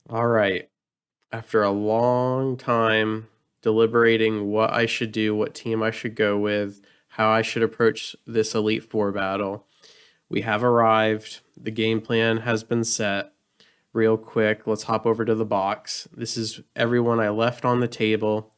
All right. After a long time deliberating what I should do, what team I should go with, how I should approach this Elite Four battle, we have arrived. The game plan has been set. Real quick, let's hop over to the box. This is everyone I left on the table.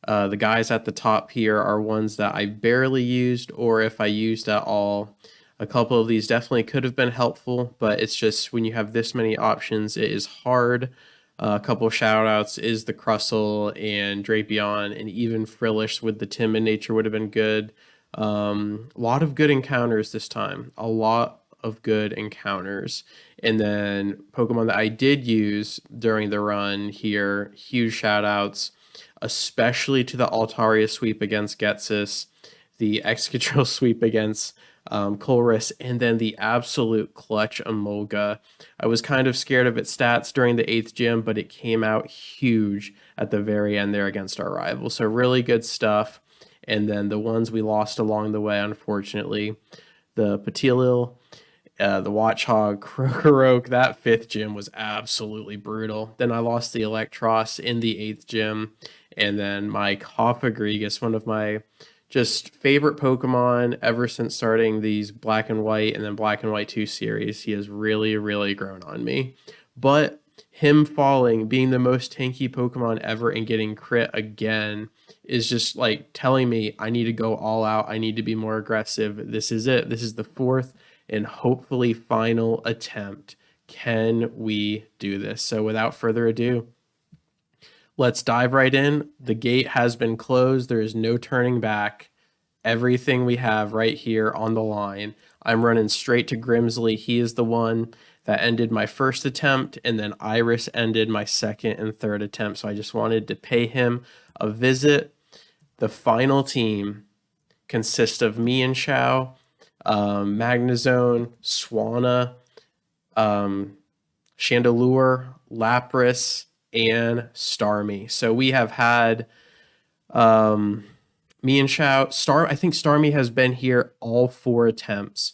The guys at the top here are ones that I barely used, or if I used at all. A couple of these definitely could have been helpful, but it's just when you have this many options, it is hard. A couple of shout outs is the Crustle and Drapion, and even Frillish with the timid nature would have been good. A lot of good encounters this time. A lot of good encounters. And then Pokemon that I did use during the run here, huge shout outs, especially to the Altaria sweep against Getsis, the Excadrill sweep against Colress, and then the absolute clutch Emolga. I was kind of scared of its stats during the 8th gym, but it came out huge at the very end there against our rival. So really good stuff. And then the ones we lost along the way, unfortunately, the Patilil, the Watchhog, Krokorok, that 5th gym was absolutely brutal. Then I lost the Electros in the 8th gym. And then my Cofagrigus, one of my just favorite Pokemon ever since starting these Black and White and then Black and White 2 series. He has really, really grown on me. But him falling, being the most tanky Pokemon ever and getting crit again is just like telling me I need to go all out. I need to be more aggressive. This is it. This is the 4th and hopefully final attempt. Can we do this? So without further ado, let's dive right in. The gate has been closed. There is no turning back. Everything we have right here on the line. I'm running straight to Grimsley. He is the one that ended my first attempt, and then Iris ended my second and third attempt. So I just wanted to pay him a visit. The final team consists of me and Shao, Magnezone, Swanna, Chandelure, Lapras, and Starmie. So we have had me and Shao. I think Starmie has been here all 4 attempts.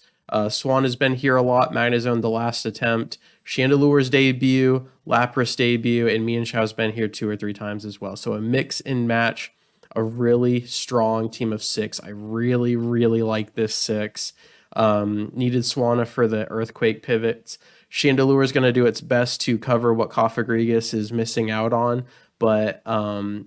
Swan has been here a lot. Magnezone the last attempt. Chandelure's debut, Lapras debut, and me and Shao's been here 2 or 3 times as well. So a mix and match, a really strong team of 6. I really, really like this 6. Needed Swanna for the Earthquake pivots. Chandelure is going to do its best to cover what Cofagrigus is missing out on, but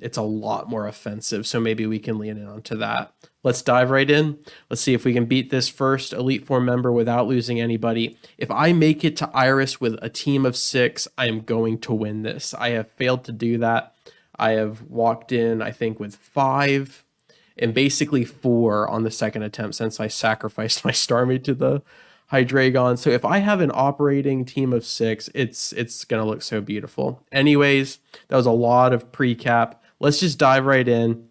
it's a lot more offensive, so maybe we can lean in onto that. Let's dive right in. Let's see if we can beat this first Elite Four member without losing anybody. If I make it to Iris with a team of 6, I am going to win this. I have failed to do that. I have walked in, I think, with 5 and basically 4 on the second attempt since I sacrificed my Starmie to the Hydreigon. So if I have an operating team of 6, it's gonna look so beautiful. Anyways, that was a lot of pre-cap. Let's just dive right in.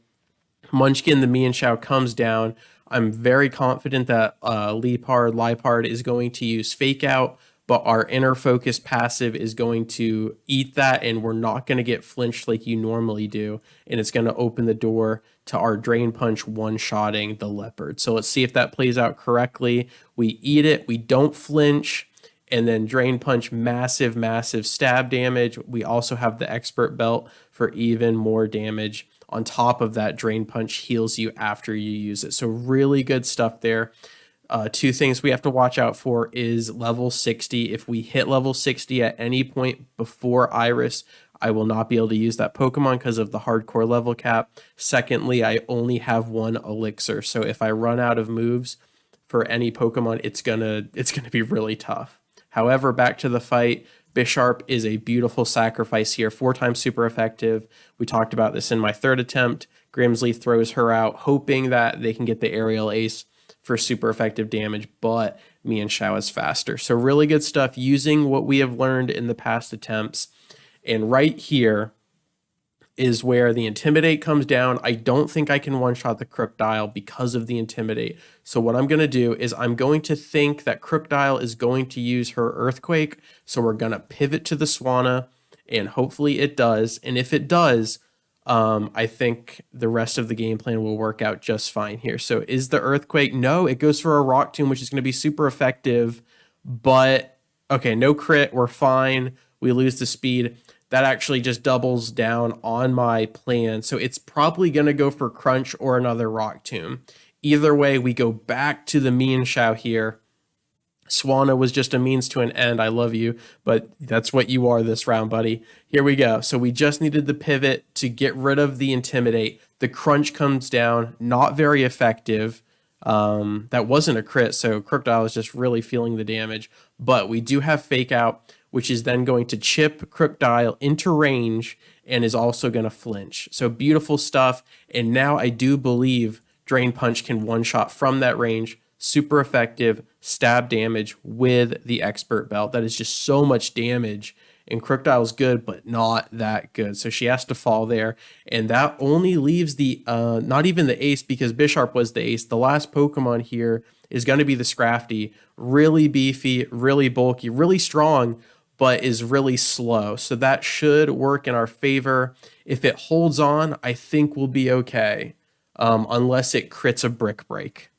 Munchkin, the me and Shao comes down. I'm very confident that Lipard is going to use Fake Out, but our Inner Focus passive is going to eat that, and we're not going to get flinched like you normally do, and it's going to open the door to our Drain Punch one-shotting the Leopard. So let's see if that plays out correctly. We eat it, we don't flinch, and then Drain Punch, massive, massive stab damage. We also have the Expert Belt for even more damage. On top of that, Drain Punch heals you after you use it. So really good stuff there. 2 things we have to watch out for is level 60. If we hit level 60 at any point before Iris, I will not be able to use that Pokemon because of the hardcore level cap. Secondly, I only have 1 elixir. So if I run out of moves for any Pokemon, it's gonna be really tough. However, back to the fight. Bisharp is a beautiful sacrifice here, 4 times super effective. We talked about this in my 3rd attempt. Grimsley throws her out, hoping that they can get the aerial ace for super effective damage, but me and Shao is faster. So really good stuff using what we have learned in the past attempts. And right here is where the Intimidate comes down. I don't think I can one-shot the Crocodile because of the Intimidate. So what I'm going to do is I'm going to think that Crocodile is going to use her Earthquake. So we're going to pivot to the Swanna, and hopefully it does. And if it does, I think the rest of the game plan will work out just fine here. So is the Earthquake? No, it goes for a Rock Tomb, which is going to be super effective. But, okay, no crit. We're fine. We lose the speed. that actually just doubles down on my plan. So it's probably going to go for Crunch or another Rock Tomb. Either way, we go back to the Mienshao here. Swanna was just a means to an end. I love you, but that's what you are this round, buddy. Here we go. So we just needed the pivot to get rid of the Intimidate. The Crunch comes down, not very effective. That wasn't a crit, so Crocodile is just really feeling the damage. But we do have Fake Out, which is then going to chip Crocodile into range and is also going to flinch. So beautiful stuff. And now I do believe Drain Punch can one-shot from that range. Super effective stab damage with the Expert Belt. That is just so much damage. And Crocodile's good, but not that good. So she has to fall there. And that only leaves the, not even the ace, because Bisharp was the ace. The last Pokemon here is going to be the Scrafty. Really beefy, really bulky, really strong, but is really slow. So that should work in our favor. If it holds on, I think we'll be okay. Unless it crits a Brick Break.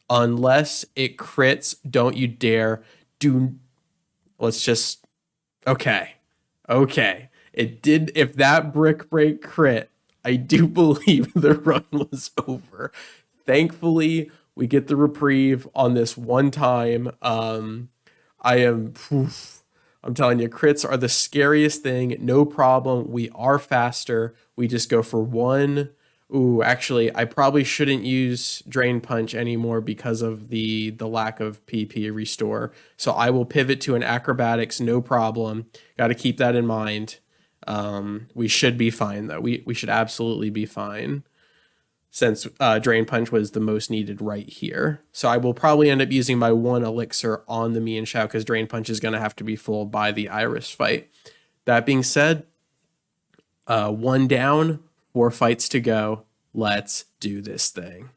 Unless it crits, don't you dare. Let's just... Okay. It did. If that Brick Break crit, I do believe the run was over. Thankfully, we get the reprieve on this one time. I'm telling you, crits are the scariest thing. No problem. We are faster. We just go for one. Ooh, actually, I probably shouldn't use Drain Punch anymore because of the lack of PP restore. So I will pivot to an Acrobatics, no problem. Got to keep that in mind. We should be fine, though. We should absolutely be fine since Drain Punch was the most needed right here. So I will probably end up using my one Elixir on the Mienshao because Drain Punch is going to have to be full by the Iris fight. That being said, one down. 4 fights to go. Let's do this thing.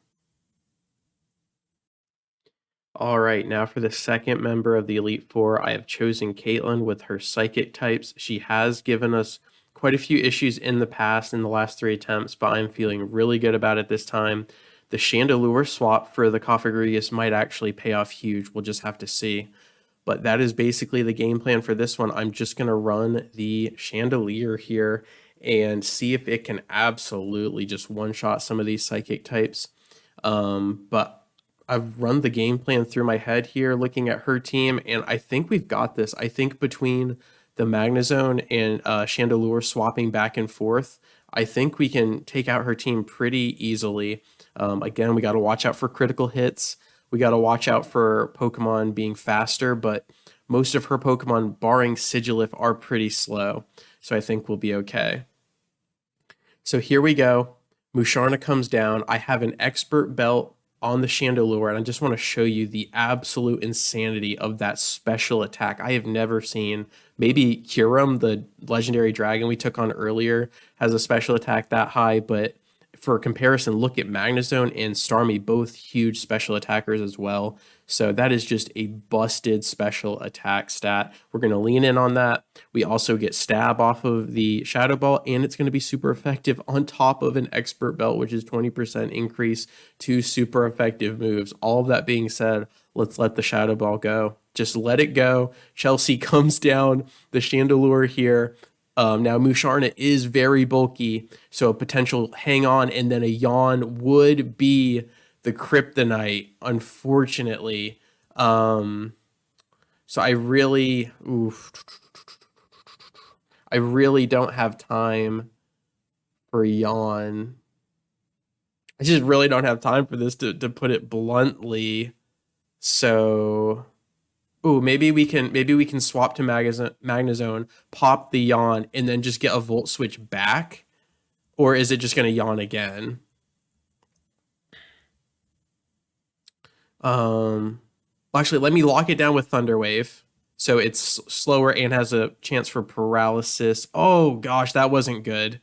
All right, now for the second member of the Elite Four, I have chosen Caitlin with her Psychic types. She has given us quite a few issues in the past in the last 3 attempts, but I'm feeling really good about it this time. The Chandelure swap for the Cofagrigus might actually pay off huge. We'll just have to see. But that is basically the game plan for this one. I'm just going to run the Chandelier here and see if it can absolutely just one-shot some of these Psychic types. But I've run the game plan through my head here, looking at her team, and I think we've got this. I think between the Magnezone and Chandelure swapping back and forth, I think we can take out her team pretty easily. Again, we got to watch out for critical hits. We got to watch out for Pokemon being faster, but most of her Pokemon, barring Sigilif, are pretty slow. So I think we'll be okay. So here we go. Musharna comes down. I have an Expert Belt on the Chandelure, and I just want to show you the absolute insanity of that special attack. I have never seen. Maybe Kyurem, the legendary dragon we took on earlier, has a special attack that high, but for comparison, look at Magnezone and Starmie, both huge special attackers as well. So that is just a busted special attack stat. We're going to lean in on that. We also get Stab off of the Shadow Ball, and it's going to be super effective on top of an Expert Belt, which is 20% increase to super effective moves. All of that being said, let's let the Shadow Ball go. Just let it go. Chelsea comes down the Chandelure here. Now, Musharna is very bulky, so a potential hang on and then a yawn would be the Kryptonite, unfortunately. So I really don't have time for yawn. I just really don't have time for this, to put it bluntly. So... Ooh, maybe we can swap to Magnezone, pop the yawn, and then just get a Volt Switch back? Or is it just going to yawn again? Actually, let me lock it down with Thunder Wave. So it's slower and has a chance for paralysis. Oh, gosh, that wasn't good.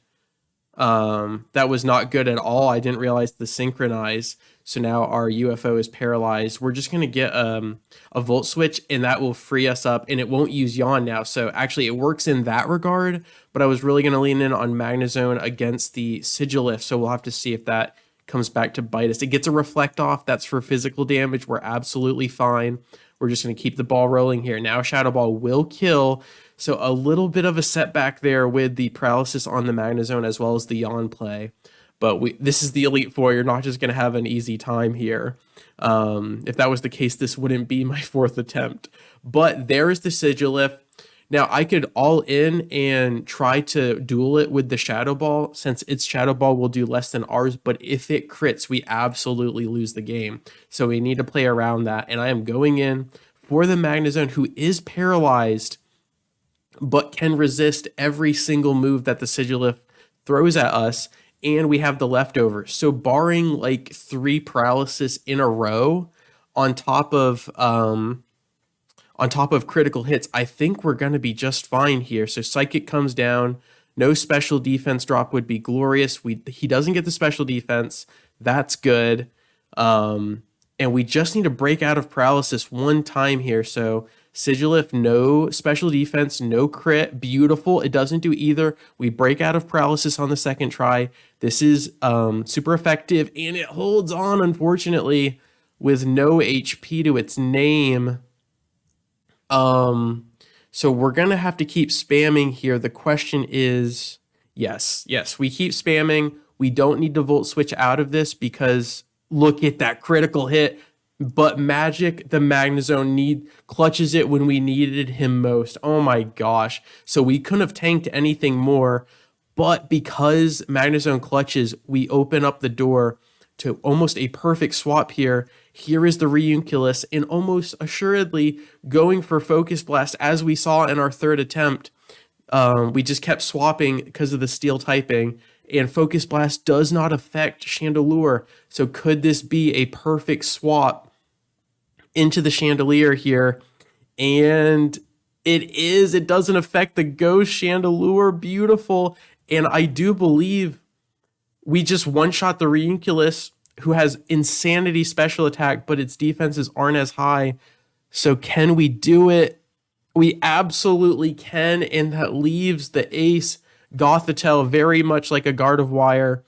That was not good at all. I didn't realize the synchronize. So now our UFO is paralyzed. We're just going to get a Volt Switch, and that will free us up, and it won't use Yawn now. So actually, it works in that regard, but I was really going to lean in on Magnezone against the Sigilif, so we'll have to see if that comes back to bite us. It gets a Reflect Off. That's for physical damage. We're absolutely fine. We're just going to keep the ball rolling here. Now Shadow Ball will kill. So a little bit of a setback there with the paralysis on the Magnezone as well as the Yawn play. But this is the Elite Four. You're not just going to have an easy time here. If that was the case, this wouldn't be my 4th attempt. But there's the Sigilyph. Now, I could all in and try to duel it with the Shadow Ball, since its Shadow Ball will do less than ours, but if it crits, we absolutely lose the game. So we need to play around that, and I am going in for the Magnezone, who is paralyzed, but can resist every single move that the Sigilyph throws at us, and we have the leftovers. So barring like 3 paralysis in a row on top of critical hits, I think we're going to be just fine here. So Psychic comes down. No special defense drop would be glorious. He doesn't get the special defense. That's good. And we just need to break out of paralysis one time here. So Sigilyph, no special defense, no crit. Beautiful. It doesn't do either. We break out of paralysis on the second try. This is super effective, and it holds on, unfortunately, with no HP to its name. So we're going to have to keep spamming here. The question is, yes, we keep spamming. We don't need to Volt Switch out of this because look at that critical hit. But Magic, the Magnezone, clutches it when we needed him most. Oh my gosh. So we couldn't have tanked anything more. But because Magnezone clutches, we open up the door to almost a perfect swap here. Here is the Reunculus, and almost assuredly going for Focus Blast, as we saw in our 3rd attempt. We just kept swapping because of the steel typing, and Focus Blast does not affect Chandelure. So could this be a perfect swap into the Chandelier here? And it is. It doesn't affect the Ghost Chandelure. Beautiful. And I do believe we just one-shot the Reunculus, who has insanity special attack, but its defenses aren't as high. So can we do it? We absolutely can, and that leaves the ace Gothitelle very much like a Guard of War.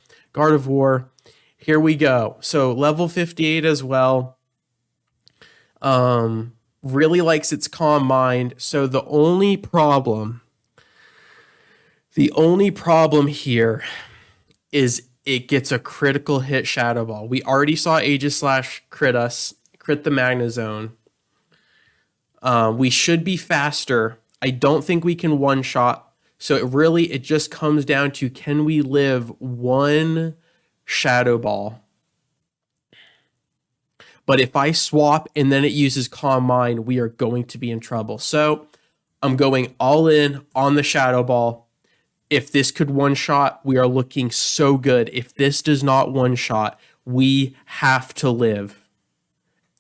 Here we go. So level 58 as well. Really likes its Calm Mind. So the only problem here is it gets a critical hit Shadow Ball. We already saw Aegislash crit the Magnezone. We should be faster. I don't think we can one-shot. So it just comes down to, can we live one Shadow Ball? But if I swap and then it uses Calm Mind, we are going to be in trouble. So I'm going all in on the Shadow Ball. If this could one-shot, we are looking so good. If this does not one-shot, we have to live.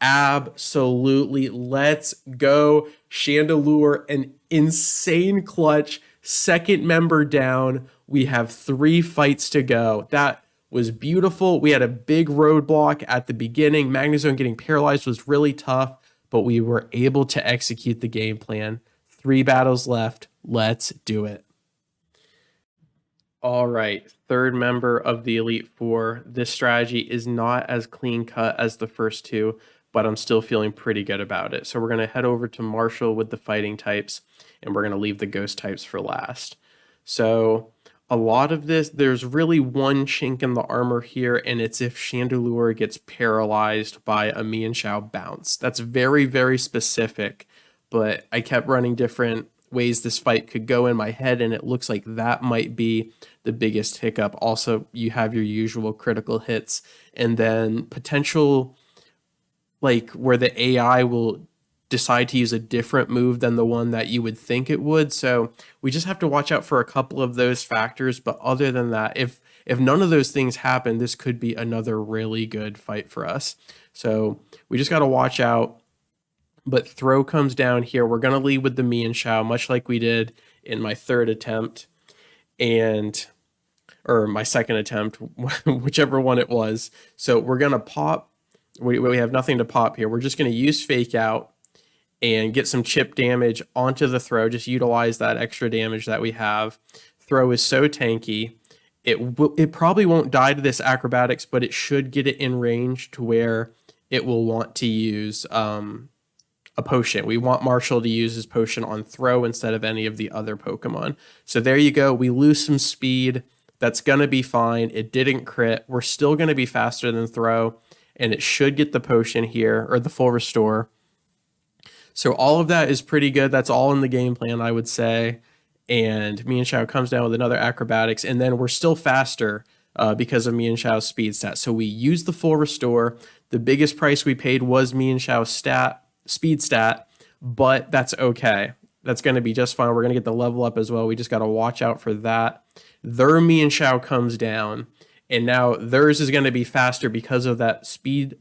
Absolutely. Let's go. Chandelure, an insane clutch. Second member down. We have 3 fights to go. That was beautiful. We had a big roadblock at the beginning. Magnezone getting paralyzed was really tough, but we were able to execute the game plan. 3 battles left. Let's do it. All right, 3rd member of the Elite Four. This strategy is not as clean cut as the first 2, but I'm still feeling pretty good about it. So we're going to head over to Marshal with the fighting types, and we're going to leave the ghost types for last. So a lot of this, there's really one chink in the armor here, and it's if Chandelure gets paralyzed by a Mienshao bounce. That's very, very specific, but I kept running different ways this fight could go in my head, and it looks like that might be the biggest hiccup. Also, you have your usual critical hits, and then potential, like, where the AI will decide to use a different move than the one that you would think it would. So we just have to watch out for a couple of those factors. But other than that, if none of those things happen, this could be another really good fight for us. So we just got to watch out. But throw comes down here. We're going to lead with the Mienshao, much like we did in my 3rd attempt, or my 2nd attempt, whichever one it was. So we're going to pop. We have nothing to pop here. We're just going to use Fake Out and get some chip damage onto the throw. Just utilize that extra damage that we have. Throw is so tanky. It probably won't die to this acrobatics, but it should get it in range to where it will want to use a a potion. We want Marshal to use his potion on throw instead of any of the other Pokemon. So there you go. We lose some speed. That's going to be fine. It didn't crit. We're still going to be faster than throw, and it should get the potion here, or the full restore. So all of that is pretty good. That's all in the game plan, I would say. And Mienshao comes down with another acrobatics, and then we're still faster because of Mienshao's speed stat. So we use the full restore. The biggest price we paid was Mienshao's speed stat, but that's okay. That's going to be just fine. We're going to get the level up as well. We just got to watch out for that. Their Mienshao comes down, and now theirs is going to be faster because of that speed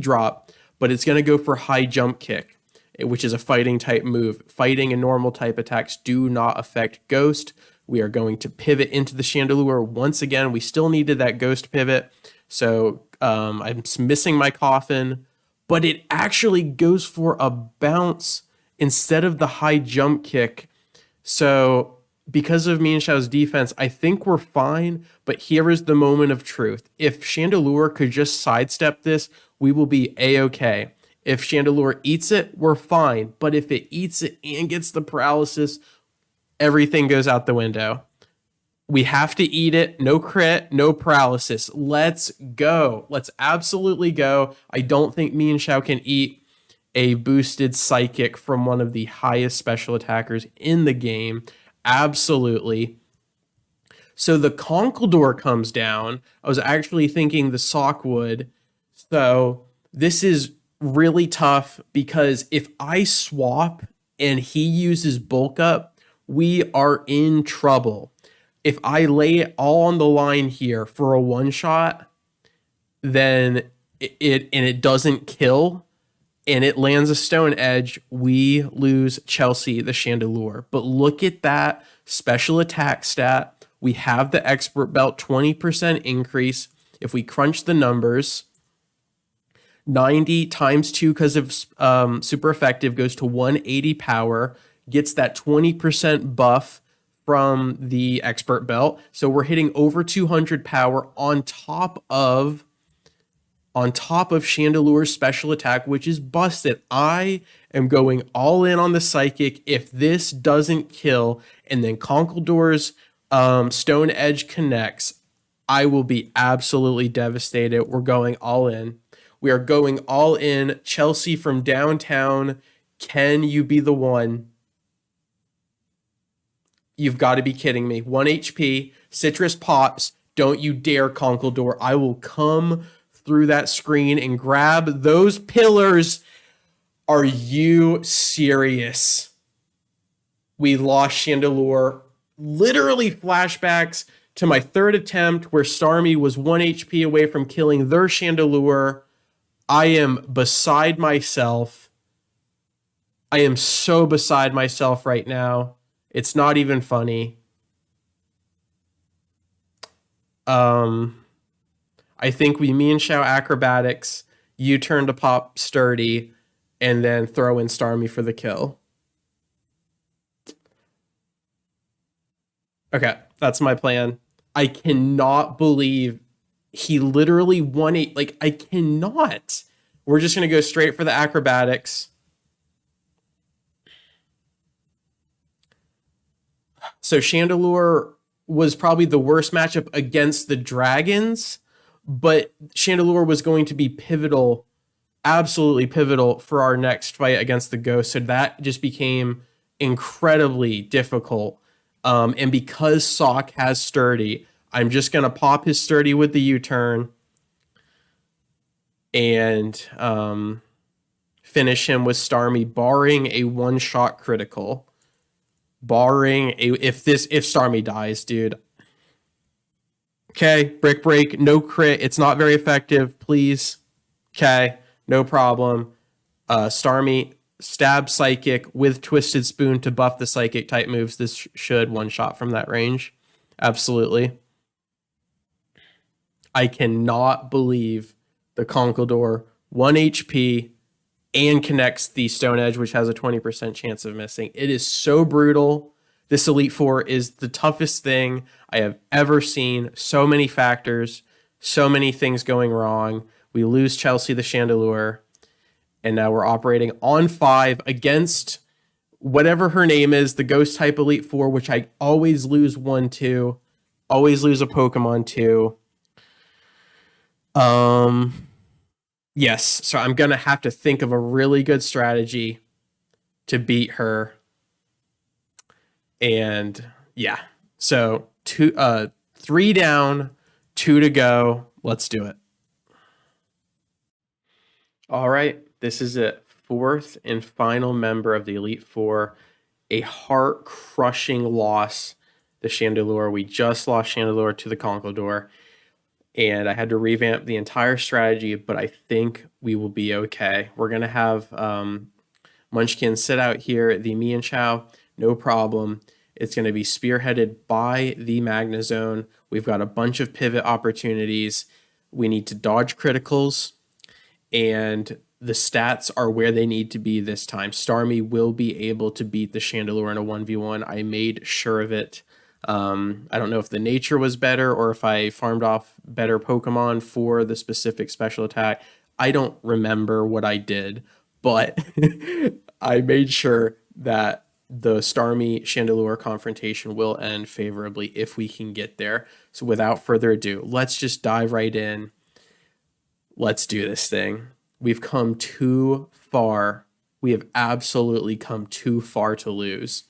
drop, but it's going to go for high jump kick, which is a fighting type move. Fighting and normal type attacks do not affect Ghost. We are going to pivot into the Chandelure once again. We still needed that Ghost pivot, so I'm missing my Coffin, but it actually goes for a bounce instead of the high jump kick. So because of Mienshao's defense, I think we're fine, but here is the moment of truth. If Chandelure could just sidestep this, we will be A-okay. If Chandelure eats it, we're fine, but if it eats it and gets the paralysis, everything goes out the window. We have to eat it. No crit, no paralysis. Let's go. Let's absolutely go. I don't think Mienshao can eat a boosted psychic from one of the highest special attackers in the game. Absolutely. So the Conkeldurr comes down. I was actually thinking the Sock would. So this is really tough because if I swap and he uses bulk up, we are in trouble. If I lay it all on the line here for a one shot, then it doesn't kill and it lands a Stone Edge, we lose Chelsea the Chandelure. But look at that special attack stat. We have the Expert Belt 20% increase. If we crunch the numbers, 90 times 2 because of super effective goes to 180 power, gets that 20% buff from the Expert Belt. So we're hitting over 200 power on top of Chandelure's special attack, which is busted. I am going all in on the Psychic. If this doesn't kill and then Conkeldurr's Stone Edge connects, I will be absolutely devastated. We're going all in. We are going all in. Chelsea from downtown, can you be the one? You've got to be kidding me. 1 HP, Citrus pops. Don't you dare, Conkeldurr. I will come through that screen and grab those pillars. Are you serious? We lost Chandelure. Literally flashbacks to my third attempt where Starmie was 1 HP away from killing their Chandelure. I am beside myself. I am so beside myself right now. It's not even funny. I think we Mienshao acrobatics, U-turn to pop Sturdy, and then throw in Starmie for the kill. Okay, that's my plan. I cannot believe he literally won it. Like, I cannot. We're just going to go straight for the acrobatics. So Chandelure was probably the worst matchup against the Dragons, but Chandelure was going to be pivotal, absolutely pivotal for our next fight against the Ghost. So that just became incredibly difficult. And because Sock has Sturdy, I'm just going to pop his Sturdy with the U-turn and finish him with Starmie, barring a one-shot critical. If Starmie dies, dude. Okay, Brick Break, no crit. It's not very effective, please. Okay, no problem. Starmie, stab Psychic with Twisted Spoon to buff the Psychic type moves. This should one shot from that range. Absolutely. I cannot believe the Conkeldurr 1 HP and connects the Stone Edge, which has a 20% chance of missing. It is so brutal. This Elite Four is the toughest thing I have ever seen. So many factors, so many things going wrong. We lose Chelsea the Chandelure. And now we're operating on 5 against whatever her name is, the Ghost type Elite Four, which I always lose 1-2. Always lose a Pokemon to. Yes, so I'm going to have to think of a really good strategy to beat her. And yeah, so 3 down, 2 to go. Let's do it. All right, this is it. 4th and final member of the Elite Four. A heart-crushing loss, the Chandelure. We just lost Chandelure to the Conkeldurr, and I had to revamp the entire strategy, but I think we will be okay. We're going to have Munchkin sit out here, the Mienshao, no problem. It's going to be spearheaded by the Magnezone. We've got a bunch of pivot opportunities. We need to dodge criticals, and the stats are where they need to be this time. Starmie will be able to beat the Chandelure in a 1v1. I made sure of it. I don't know if the nature was better or if I farmed off better Pokemon for the specific special attack. I don't remember what I did, but I made sure that the Starmie Chandelure confrontation will end favorably if we can get there. So without further ado, let's just dive right in. Let's do this thing. We've come too far. We have absolutely come too far to lose.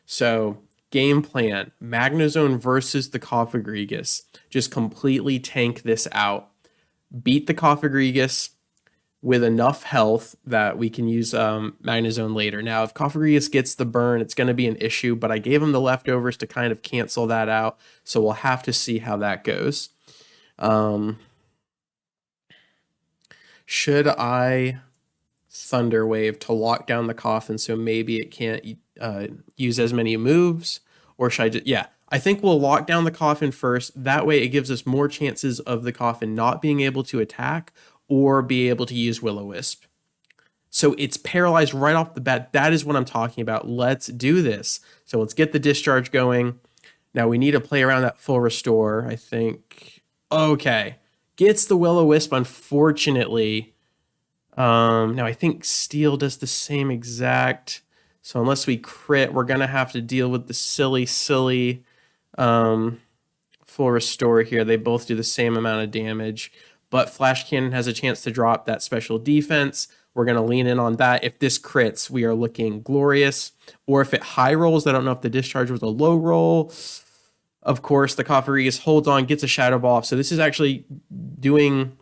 So, game plan, Magnezone versus the Cofagrigus. Just completely tank this out. Beat the Cofagrigus with enough health that we can use Magnezone later. Now, if Cofagrigus gets the burn, it's going to be an issue, but I gave him the leftovers to kind of cancel that out, so we'll have to see how that goes. Should I Thunder Wave to lock down the Coffin so maybe it can't use as many moves? Or should I just... Yeah, I think we'll lock down the Coffin first. That way it gives us more chances of the Coffin not being able to attack or be able to use Will-O-Wisp. So it's paralyzed right off the bat. That is what I'm talking about. Let's do this. So let's get the discharge going. Now we need to play around that full restore, I think. Okay. Gets the Will-O-Wisp, unfortunately. Now, I think Steel does the same exact. So unless we crit, we're going to have to deal with the silly full restore here. They both do the same amount of damage. But Flash Cannon has a chance to drop that special defense. We're going to lean in on that. If this crits, we are looking glorious. Or if it high rolls, I don't know if the discharge was a low roll. Of course, the Cofagrigus holds on, gets a Shadow Ball off. So this is actually doing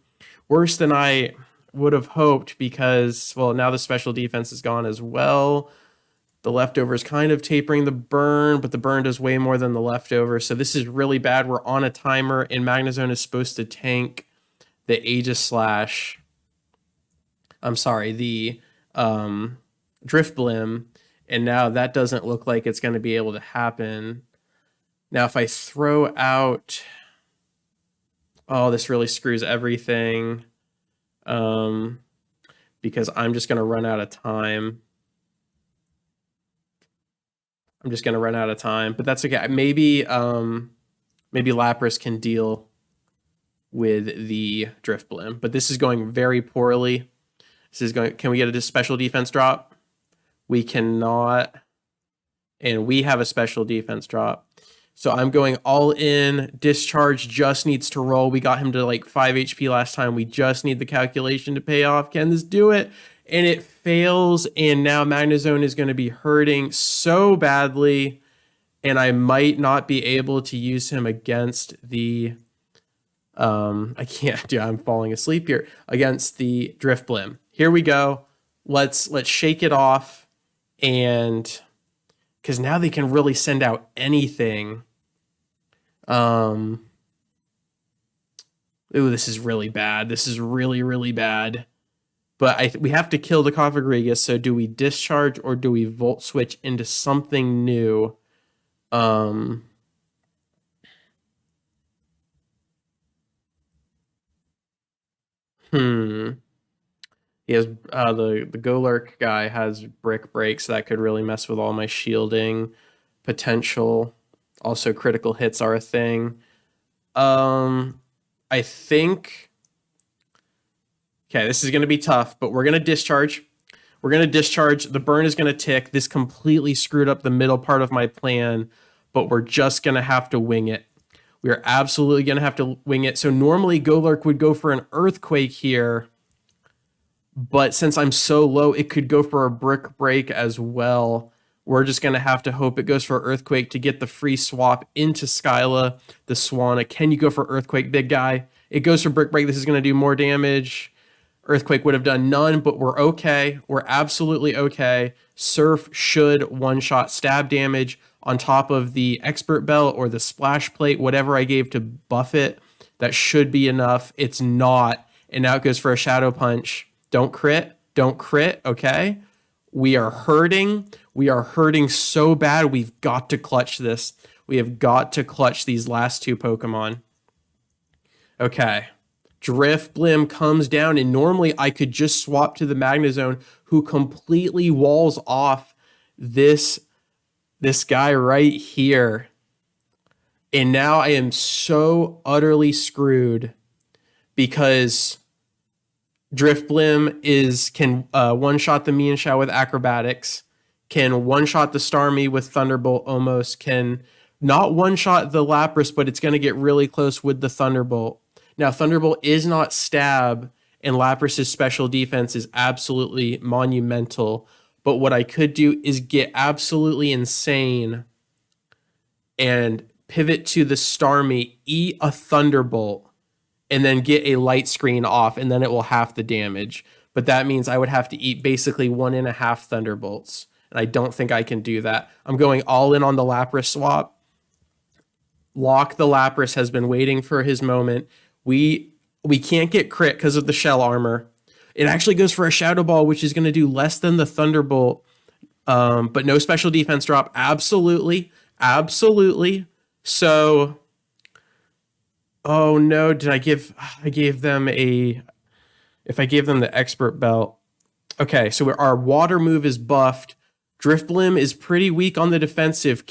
worse than I would have hoped because, well, now the special defense is gone as well. The leftover is kind of tapering the burn, but the burn does way more than the leftover. So this is really bad. We're on a timer, and Magnezone is supposed to tank the Aegis Slash. I'm sorry, the Drifblim. And now that doesn't look like it's going to be able to happen. Now, if I throw out... Oh, this really screws everything. Because I'm just going to run out of time. I'm just going to run out of time. But that's okay. Maybe Lapras can deal with the Drifblim. But this is going very poorly. This is going... Can we get a special defense drop? We cannot. And we have a special defense drop. So I'm going all in. Discharge just needs to roll. We got him to like 5 HP last time. We just need the calculation to pay off. Can this do it? And it fails. And now Magnezone is going to be hurting so badly. And I might not be able to use him against the... I can't do. I'm falling asleep here. Against the Drifblim. Here we go. Let's shake it off. And... because now they can really send out anything. Ooh, this is really bad. This is really, really bad. But we have to kill the Cofagrigus, so do we discharge or do we Volt Switch into something new? He has the Golurk guy has Brick Break, so that could really mess with all my shielding potential. Also, critical hits are a thing. I think Okay, this is going to be tough, but we're going to discharge. We're going to discharge. The burn is going to tick. This completely screwed up the middle part of my plan, but we're just going to have to wing it. We are absolutely going to have to wing it. So normally Golurk would go for an Earthquake here, but since I'm so low, it could go for a Brick Break as well. We're just going to have to hope it goes for Earthquake to get the free swap into Skyla, the Swanna. Can you go for Earthquake, big guy? It goes for Brick Break. This is going to do more damage. Earthquake would have done none, but we're okay. We're absolutely okay. Surf should one-shot stab damage on top of the Expert Belt or the Splash Plate, whatever I gave to buff it. That should be enough. It's not. And now it goes for a Shadow Punch. Don't crit. Don't crit, okay? We are hurting. We are hurting so bad. We've got to clutch this. We have got to clutch these last two Pokemon. Okay. Drifblim comes down, and normally I could just swap to the Magnezone, who completely walls off this guy right here. And now I am so utterly screwed because Drifblim can one-shot the Mienshao with Acrobatics, can one-shot the Starmie with Thunderbolt almost, can not one-shot the Lapras, but it's going to get really close with the Thunderbolt. Now, Thunderbolt is not stab, and Lapras's special defense is absolutely monumental. But what I could do is get absolutely insane and pivot to the Starmie, eat a Thunderbolt, and then get a Light Screen off, and then it will half the damage. But that means I would have to eat basically 1.5 Thunderbolts, and I don't think I can do that. I'm going all in on the Lapras swap. Lock the Lapras has been waiting for his moment. We can't get crit because of the shell armor. It actually goes for a Shadow Ball, which is going to do less than the Thunderbolt, but no special defense drop. Absolutely. Absolutely. So, oh no, I gave them if I gave them the Expert Belt. Okay, so our water move is buffed. Drifblim is pretty weak on the defensive.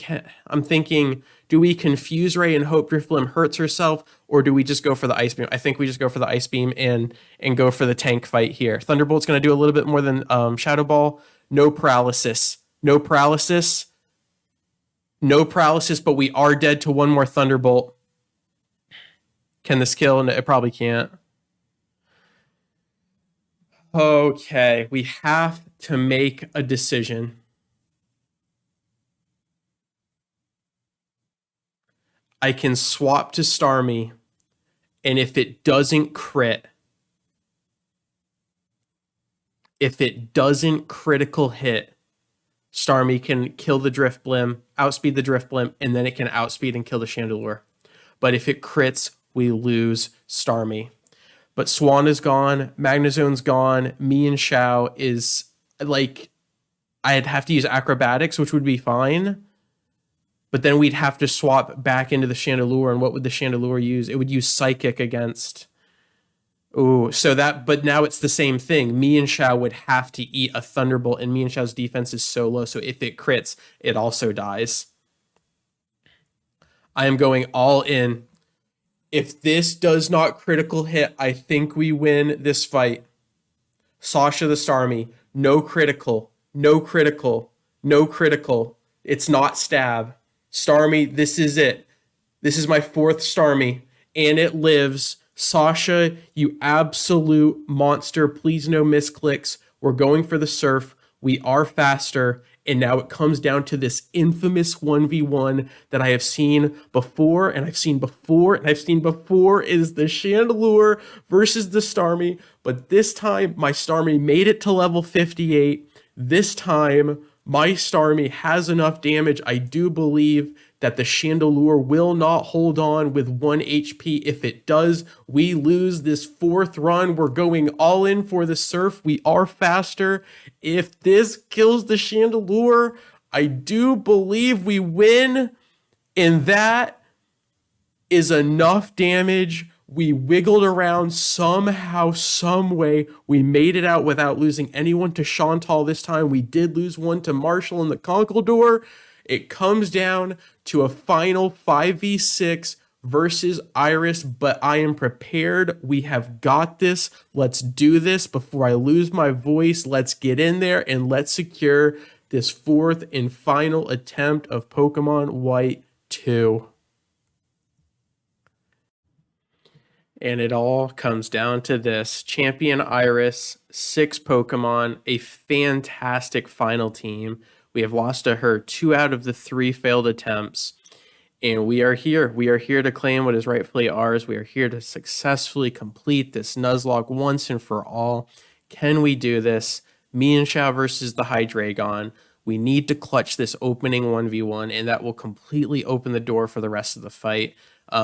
I'm thinking, do we Confuse Ray and hope Drifblim hurts herself, or do we just go for the Ice Beam? I think we just go for the Ice Beam and go for the tank fight here. Thunderbolt's going to do a little bit more than Shadow Ball. No paralysis. No paralysis. No paralysis, but we are dead to one more Thunderbolt. Can this kill? No, it probably can't. Okay, we have to make a decision. I can swap to Starmie, and if it doesn't crit, if it doesn't critical hit, Starmie can kill the Drifblim, outspeed the Drifblim, and then it can outspeed and kill the Chandelure. But if it crits, we lose Starmie. But Swan is gone, Magnezone's gone, Mienshao is like, I'd have to use Acrobatics, which would be fine. But then we'd have to swap back into the Chandelure, and what would the Chandelure use? It would use Psychic against. Ooh, so that, but now it's the same thing. Mienshao would have to eat a Thunderbolt, and Mienshao's defense is so low, so if it crits, it also dies. I am going all in. If this does not critical hit, I think we win this fight. Sasha the Starmie, no critical, no critical, no critical. It's not stab. Starmie, this is it. This is my 4th Starmie, and it lives. Sasha, you absolute monster. Please no misclicks. We're going for the Surf. We are faster, and now it comes down to this infamous 1v1 that I have seen before, and I've seen before, and I've seen before is the Chandelure versus the Starmie, but this time my Starmie made it to level 58. This time my Starmie has enough damage. I do believe that the Chandelure will not hold on with 1 HP. If it does, we lose this 4th run. We're going all in for the Surf. We are faster. If this kills the Chandelure, I do believe we win. And that is enough damage. We wiggled around somehow, some way. We made it out without losing anyone to Shauntal this time. We did lose one to Marshal in the Conkeldurr. It comes down to a final 5v6 versus Iris, but I am prepared. We have got this. Let's do this before I lose my voice. Let's get in there and let's secure this fourth and final attempt of Pokemon White 2. And it all comes down to this. Champion Iris, 6 Pokemon, a fantastic final team. We have lost to her 2 out of the 3 failed attempts. And we are here. We are here to claim what is rightfully ours. We are here to successfully complete this Nuzlocke once and for all. Can we do this? Mienshao versus the Hydreigon. We need to clutch this opening 1v1, and that will completely open the door for the rest of the fight.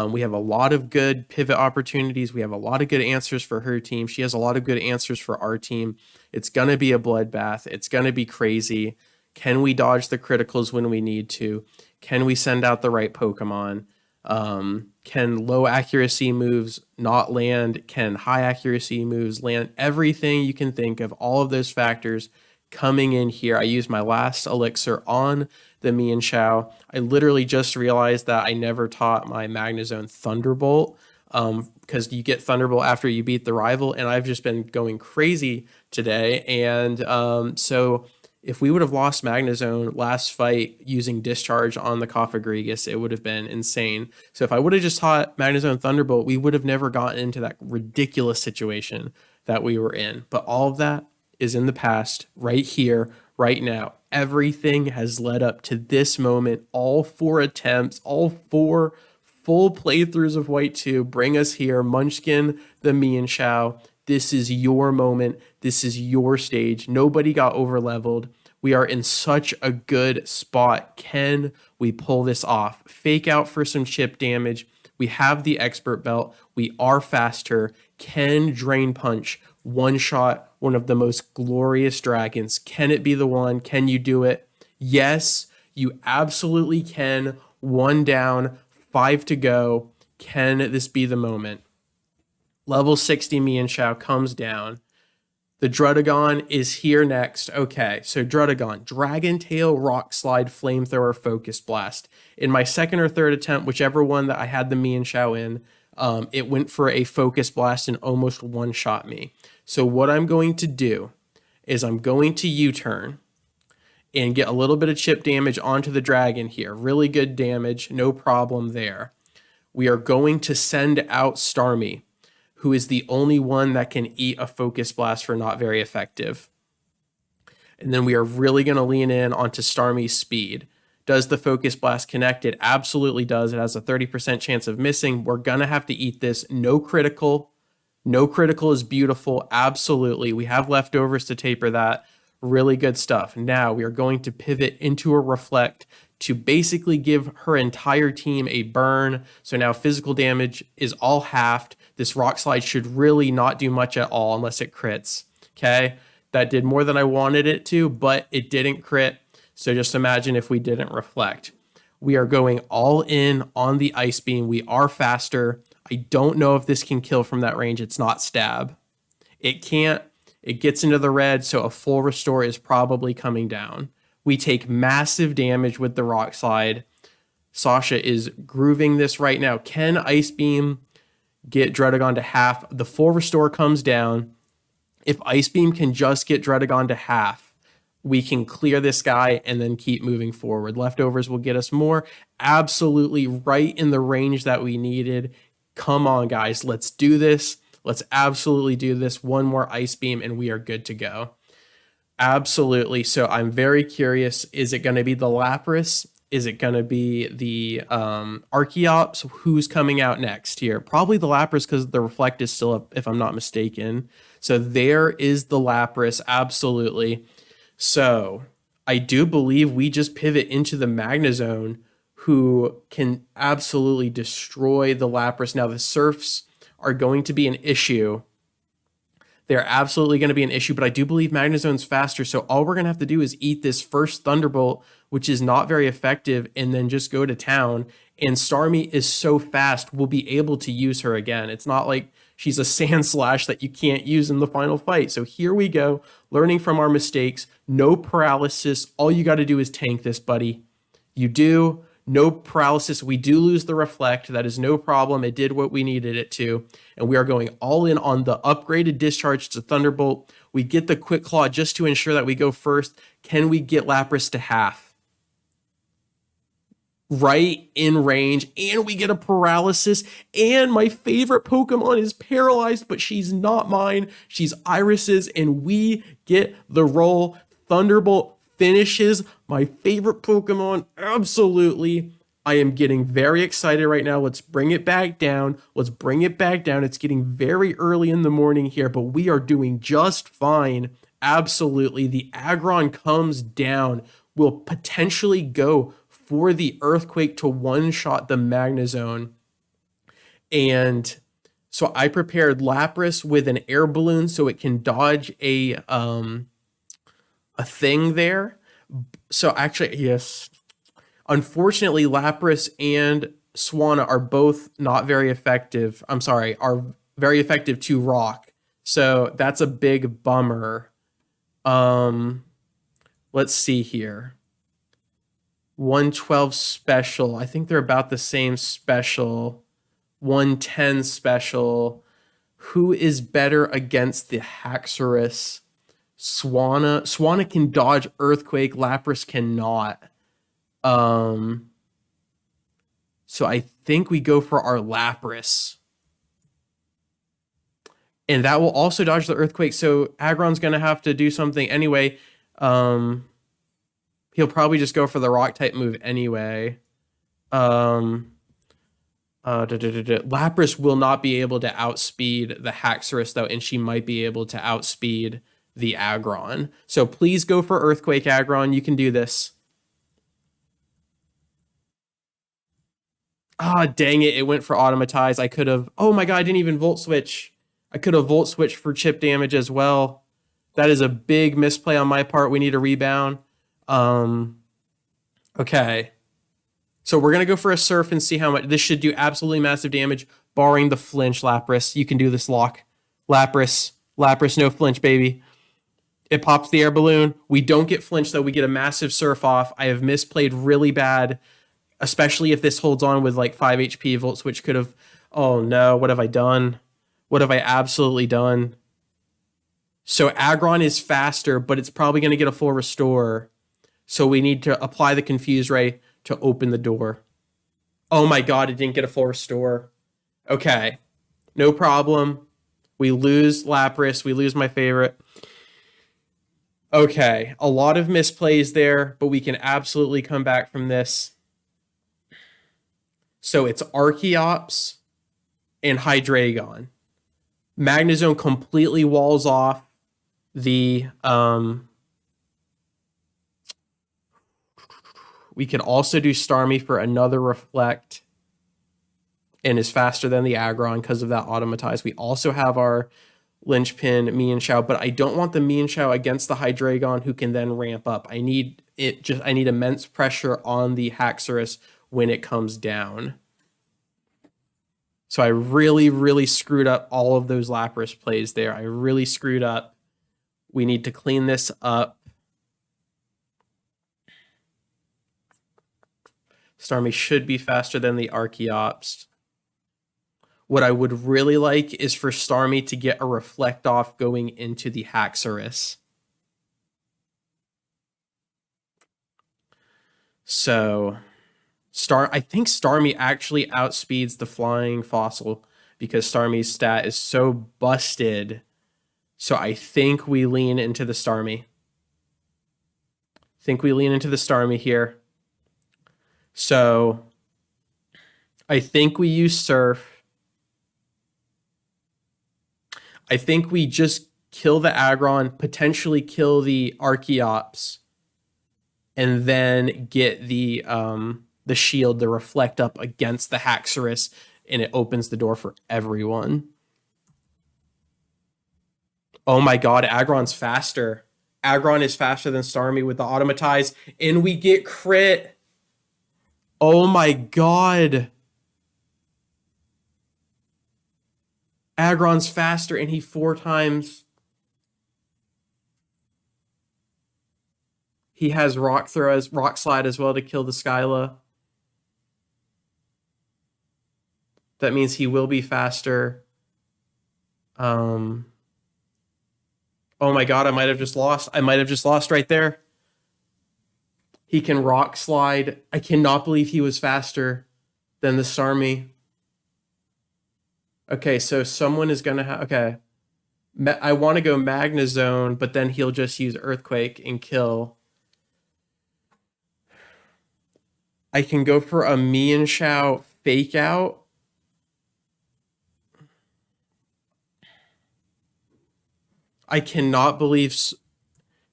We have a lot of good pivot opportunities. We have a lot of good answers for her team. She has a lot of good answers for our team. It's going to be a bloodbath. It's going to be crazy. Can we dodge the criticals when we need to? Can we send out the right Pokemon? Can low accuracy moves not land? Can high accuracy moves land? Everything you can think of, all of those factors coming in here. I used my last elixir on the Mienshao. I literally just realized that I never taught my Magnezone Thunderbolt, because you get Thunderbolt after you beat the rival, and I've just been going crazy today. And so if we would have lost Magnezone last fight using Discharge on the Cofagrigus, it would have been insane. So if I would have just taught Magnezone Thunderbolt, we would have never gotten into that ridiculous situation that we were in. But all of that is in the past, right here, right now. Everything has led up to this moment. All 4 attempts, all 4 full playthroughs of White 2 bring us here. Munchkin, the Mienshao. This is your moment. This is your stage. Nobody got overleveled. We are in such a good spot. Can we pull this off? Fake out for some chip damage. We have the expert belt. We are faster. Can Drain Punch one-shot one of the most glorious dragons? Can it be the one? Can you do it? Yes, you absolutely can. 1 down, 5 to go. Can this be the moment? Level 60 Mienshao comes down. The Druddigon is here next. Okay, so Druddigon, Dragon Tail, Rock Slide, Flamethrower, Focus Blast. In my second or third attempt, whichever one that I had the Mienshao in, it went for a Focus Blast and almost one-shot me. So what I'm going to do is I'm going to U-turn and get a little bit of chip damage onto the dragon here. Really good damage, no problem there. We are going to send out Starmie, who is the only one that can eat a Focus Blast for not very effective. And then we are really going to lean in onto Starmie's speed. Does the Focus Blast connect? It absolutely does. It has a 30% chance of missing. We're going to have to eat this. No critical. No critical is beautiful. Absolutely. We have leftovers to taper that. Really good stuff. Now we are going to pivot into a Reflect to basically give her entire team a burn. So now physical damage is all halved. This Rock Slide should really not do much at all unless it crits. Okay, that did more than I wanted it to, but it didn't crit. So just imagine if we didn't Reflect. We are going all in on the Ice Beam. We are faster. I don't know if this can kill from that range. It's not stab. It can't. It gets into the red, so a full restore is probably coming down. We take massive damage with the Rock Slide. Sasha is grooving this right now. Can Ice Beam get Druddigon to half? The full restore comes down. If Ice Beam can just get Druddigon to half, we can clear this guy and then keep moving forward. Leftovers will get us more. Absolutely right in the range that we needed. Come on, guys. Let's do this. Let's absolutely do this. One more Ice Beam and we are good to go. Absolutely. So I'm very curious. Is it going to be the Lapras? Is it going to be the Archeops? Who's coming out next here? Probably the Lapras because the Reflect is still up, if I'm not mistaken. So there is the Lapras. Absolutely. So I do believe we just pivot into the Magnezone, who can absolutely destroy the Lapras. Now the Surfs are going to be an issue. They're absolutely going to be an issue, but I do believe Magnezone's faster, so all we're going to have to do is eat this first Thunderbolt, which is not very effective, and then just go to town. And Starmie is so fast, we'll be able to use her again. It's not like she's a Sand Slash that you can't use in the final fight. So here we go, learning from our mistakes. No paralysis. All you got to do is tank this, buddy. You do. no paralysis. We do lose the reflect. That is no problem. It did what we needed it to. And we are going all in on the upgraded discharge to Thunderbolt. We get the Quick Claw just to ensure that we go first. Can we get Lapras to half? Right in range, and we get a paralysis, and my favorite Pokemon is paralyzed, but she's not mine. She's Iris's, and we get the roll. Thunderbolt finishes my favorite Pokemon. Absolutely. I am getting very excited right now. Let's bring it back down. Let's bring it back down. It's getting very early in the morning here, but we are doing just fine. Absolutely. The Aggron comes down. We'll potentially go for the Earthquake to one-shot the Magnezone. And so I prepared Lapras with an air balloon so it can dodge a thing there. So actually, yes. Unfortunately, Lapras and Swanna are both not very effective. I'm sorry, are very effective to rock. So that's a big bummer. Let's see here. 112 special. I think they're about the same special. 110 special. Who is better against the Haxorus? Swanna. Swanna can dodge Earthquake. Lapras cannot. So I think we go for our Lapras. And that will also dodge the Earthquake. So Aggron's going to have to do something anyway. He'll probably just go for the rock type move anyway. Lapras will not be able to outspeed the Haxorus though, and she might be able to outspeed the Aggron. So please go for Earthquake, Aggron. You can do this. Ah, dang it. It went for Automatize. I could have... Oh my god, I didn't even Volt Switch. I could have Volt Switched for chip damage as well. That is a big misplay on my part. We need a rebound. Okay. So we're going to go for a Surf and see how much... This should do absolutely massive damage, barring the flinch, Lapras. You can do this, Lock. Lapras, no flinch, baby. It pops the air balloon. We don't get flinch, though. We get a massive Surf off. I have misplayed really bad, especially if this holds on with like 5 HP. Volt Switch could have... Oh no, what have I done? What have I absolutely done? So Aggron is faster, but it's probably going to get a full restore. So we need to apply the Confuse Ray to open the door. Oh my god, it didn't get a full restore. Okay, no problem. We lose Lapras. We lose my favorite. Okay, a lot of misplays there, but we can absolutely come back from this. So it's Archeops and Hydreigon. Magnezone completely walls off the... We can also do Starmie for another Reflect and is faster than the Aggron because of that Automatize. We also have our Linchpin Mienshao, but I don't want the Mienshao against the Hydreigon who can then ramp up. I need immense pressure on the Haxorus when it comes down. So I really, really screwed up all of those Lapras plays there. I really screwed up. We need to clean this up. Starmie should be faster than the Archeops. What I would really like is for Starmie to get a Reflect off going into the Haxorus. So I think Starmie actually outspeeds the Flying Fossil because Starmie's stat is so busted. So I think we lean into the Starmie. Here. So I think we use Surf. I think we just kill the Aggron, potentially kill the Archeops, and then get the shield to reflect up against the Haxorus, and it opens the door for everyone. Oh my god, Aggron's faster. Aggron is faster than Starmie with the Automatize, and we get crit. Oh my god. Aggron's faster, and he 4 times. He has Rock Slide as well to kill the Skyla. That means he will be faster. Oh my god, I might have just lost. I might have just lost right there. He can rock slide. I cannot believe he was faster than the Starmie. Okay, so someone is going to have... Okay. I want to go Magnezone, but then he'll just use Earthquake and kill. I can go for a Mienshao Fake Out. I cannot believe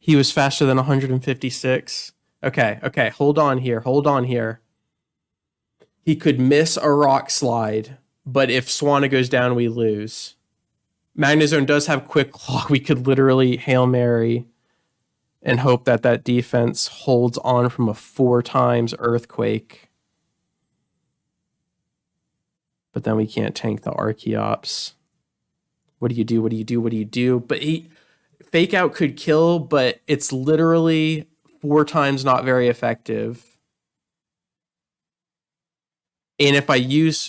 he was faster than 156. Okay, hold on here. He could miss a Rock Slide, but if Swanna goes down, we lose. Magnezone does have Quick Claw. We could literally Hail Mary and hope that that defense holds on from a 4 times Earthquake. But then we can't tank the Archeops. What do you do? But Fake Out could kill, but it's literally 4 times not very effective. And if I use...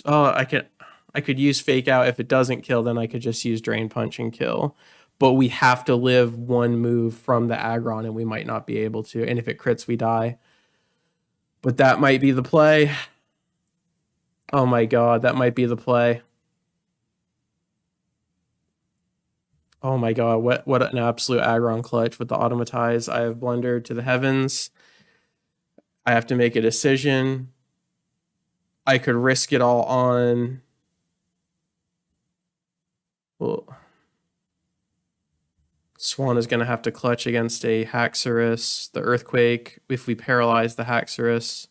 I could use Fake Out. If it doesn't kill, then I could just use Drain Punch and kill. But we have to live 1 move from the Aggron, and we might not be able to. And if it crits, we die. But that might be the play. Oh my god, that might be the play. Oh my god, what an absolute Aggron clutch with the Automatize. I have blundered to the heavens. I have to make a decision. I could risk it all on... Well, Swan is going to have to clutch against a Haxorus, the Earthquake, if we paralyze the Haxorus.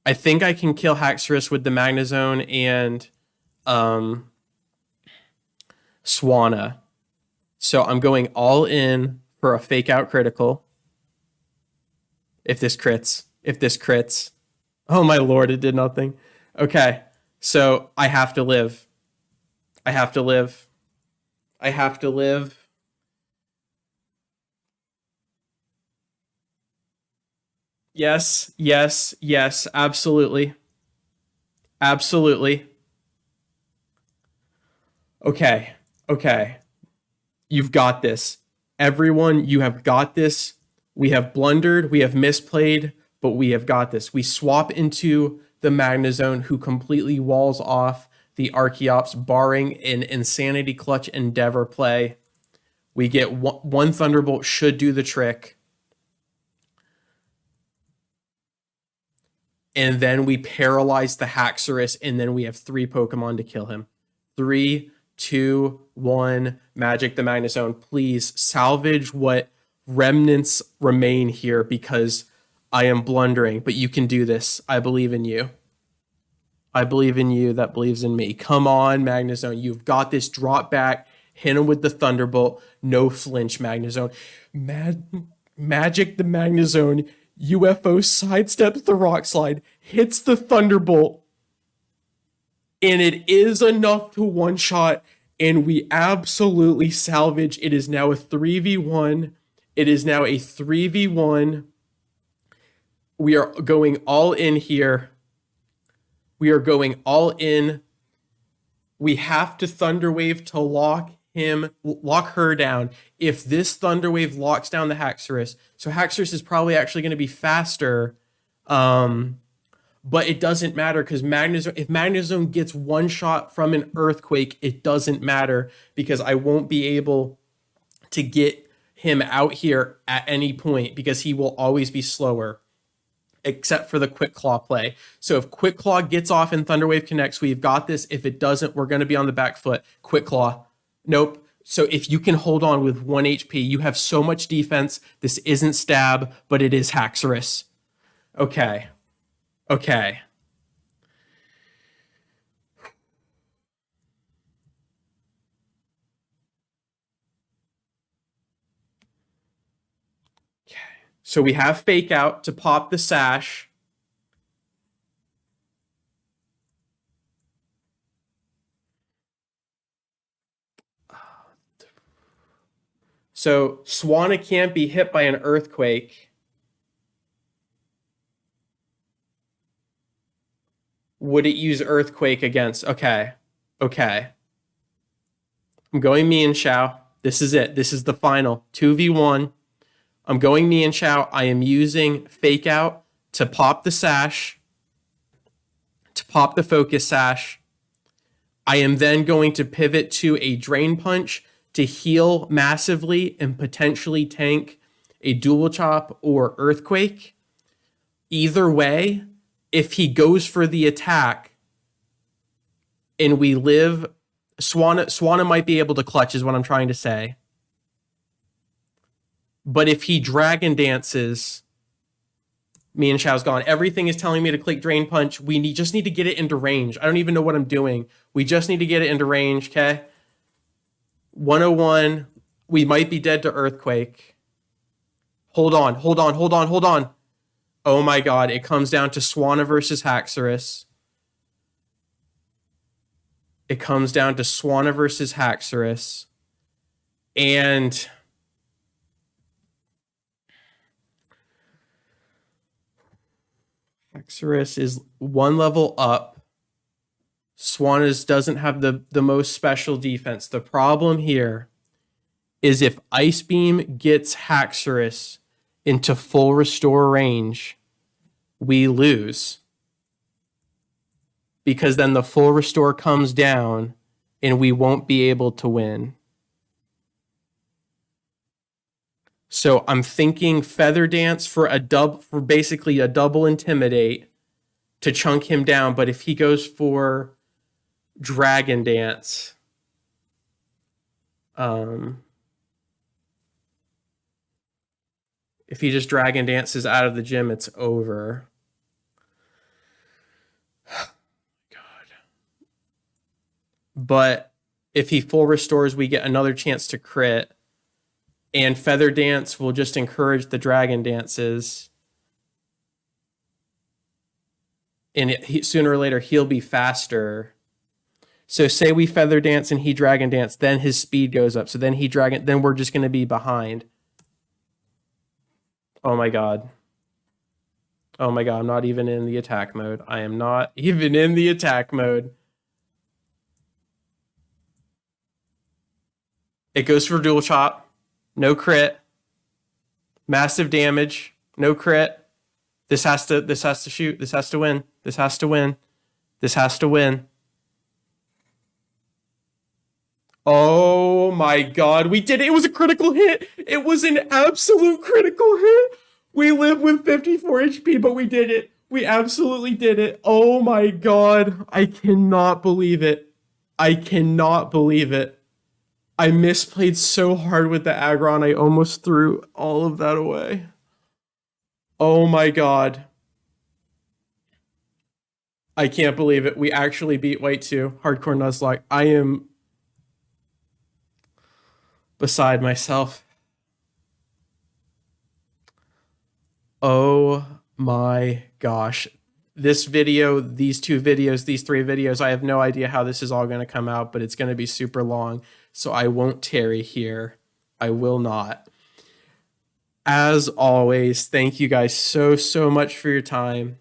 I think I can kill Haxorus with the Magnezone and Swanna. So I'm going all in for a Fake Out critical. If this crits. Oh my lord, it did nothing. Okay, so I have to live. I have to live. Yes, absolutely. Okay. You've got this. Everyone, you have got this. We have blundered, we have misplayed, but we have got this. We swap into the Magnezone, who completely walls off the Archeops, barring an Insanity Clutch Endeavor play. We get one Thunderbolt should do the trick. And then we paralyze the Haxorus, and then we have 3 Pokemon to kill him. 3, 2, 1, Magic the Magnezone. Please salvage what remnants remain here, because I am blundering, but you can do this. I believe in you. I believe in you that believes in me. Come on, Magnezone. You've got this. Drop back. Hit him with the Thunderbolt. No flinch, Magnezone. Magic the Magnezone. UFO sidesteps the Rock Slide. Hits the Thunderbolt. And it is enough to one-shot. And we absolutely salvage. It is now a 3v1. It is now a 3v1. We are going all in here. We are going all in. We have to Thunderwave to lock her down. If this Thunderwave locks down the Haxorus, so Haxorus is probably actually going to be faster, but it doesn't matter, because if Magnezone gets one shot from an Earthquake, it doesn't matter, because I won't be able to get him out here at any point, because he will always be slower, except for the Quick Claw play. So if Quick Claw gets off and Thunderwave connects, we've got this. If it doesn't, we're going to be on the back foot. Quick Claw. Nope. So if you can hold on with 1 HP, you have so much defense. This isn't Stab, but it is Haxorus. Okay. So we have Fake Out to pop the Sash. So Swanna can't be hit by an Earthquake. Would it use Earthquake against? Okay. Okay. I'm going Mienshao. This is it. This is the final. 2v1. I'm going Mienshao. I am using Fake Out to pop the sash, to pop the focus sash. I am then going to pivot to a Drain Punch to heal massively and potentially tank a Dual Chop or Earthquake. Either way, if he goes for the attack and we live, Swanna might be able to clutch is what I'm trying to say. But if he Dragon Dances, Mienshao's gone. Everything is telling me to click Drain Punch. We just need to get it into range. I don't even know what I'm doing. We just need to get it into range, okay? 101. We might be dead to Earthquake. Hold on. Oh my god, it comes down to Swanna versus Haxorus. It comes down to Swanna versus Haxorus. And Haxorus is one level up. Swanna's doesn't have the most special defense. The problem here is if Ice Beam gets Haxorus into full restore range, we lose. Because then the full restore comes down and we won't be able to win. So I'm thinking Feather Dance for basically a double Intimidate to chunk him down. But if he goes for Dragon Dance, if he just Dragon Dances out of the gym, it's over. God. But if he full restores, we get another chance to crit. And Feather Dance will just encourage the Dragon Dances. And sooner or later, he'll be faster. So say we Feather Dance and he Dragon Dance, then his speed goes up. So then then we're just going to be behind. Oh my god. Oh my god, I'm not even in the attack mode. I am not even in the attack mode. It goes for Dual Chop. No crit. Massive damage. No crit. This has to shoot. This has to win. This has to win. This has to win. Oh my god, we did it. It was a critical hit. It was an absolute critical hit. We live with 54 HP, but we did it. We absolutely did it. Oh my god. I cannot believe it. I cannot believe it. I misplayed so hard with the Aggron, I almost threw all of that away. Oh my god. I can't believe it. We actually beat White 2. Hardcore Nuzlocke. I am beside myself. Oh my gosh. This video, these 2 videos, these 3 videos, I have no idea how this is all going to come out, but it's going to be super long. So I won't tarry here. I will not. As always, thank you guys so much for your time.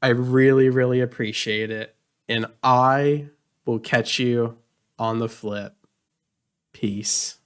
I really appreciate it. And I will catch you on the flip. Peace.